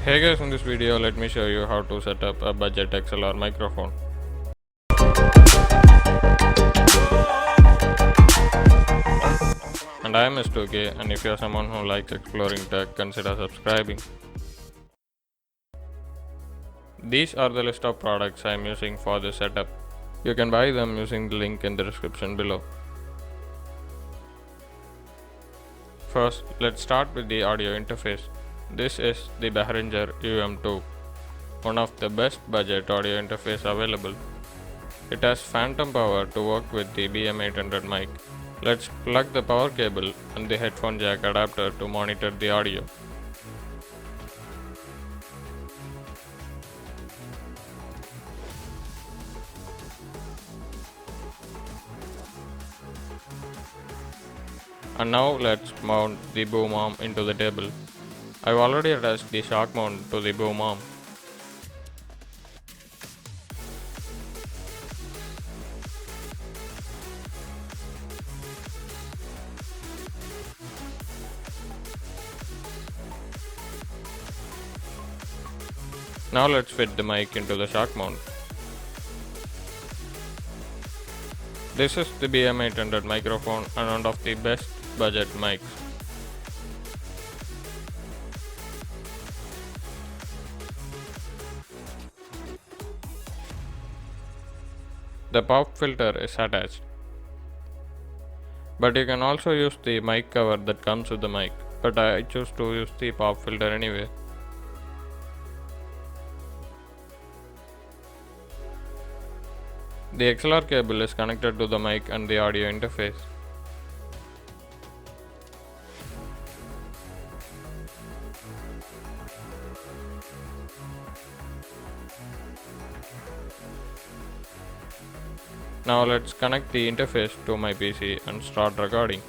Hey guys, in this video let me show you how to set up a budget XLR microphone. And I am Chuki, and if you are someone who likes exploring tech, consider subscribing. These are the list of products I am using for this setup. You can buy them using the link in the description below. First, let's start with the audio interface. This is the Behringer UM2, one of the best budget audio interface available. It has phantom power to work with the BM800 mic. Let's plug the power cable and the headphone jack adapter to monitor the audio. And now let's mount the boom arm into the table. I've already attached the shock mount to the boom arm. Now let's fit the mic into the shock mount. This is the BM800 microphone and one of the best budget mics. The pop filter is attached. But you can also use the mic cover that comes with the mic, but I choose to use the pop filter anyway. The XLR cable is connected to the mic and the audio interface. Now let's connect the interface to my PC and start recording.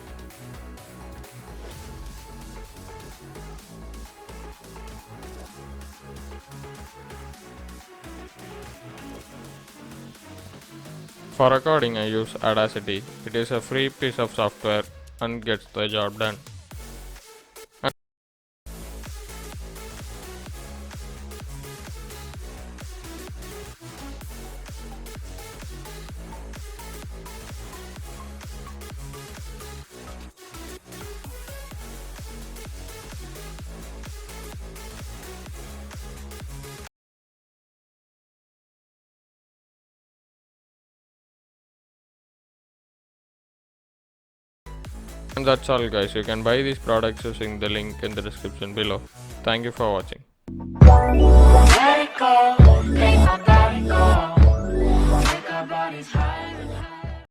For recording I use Audacity. It is a free piece of software and gets the job done. And that's all guys, you can buy these products using the link in the description below. Thank you for watching.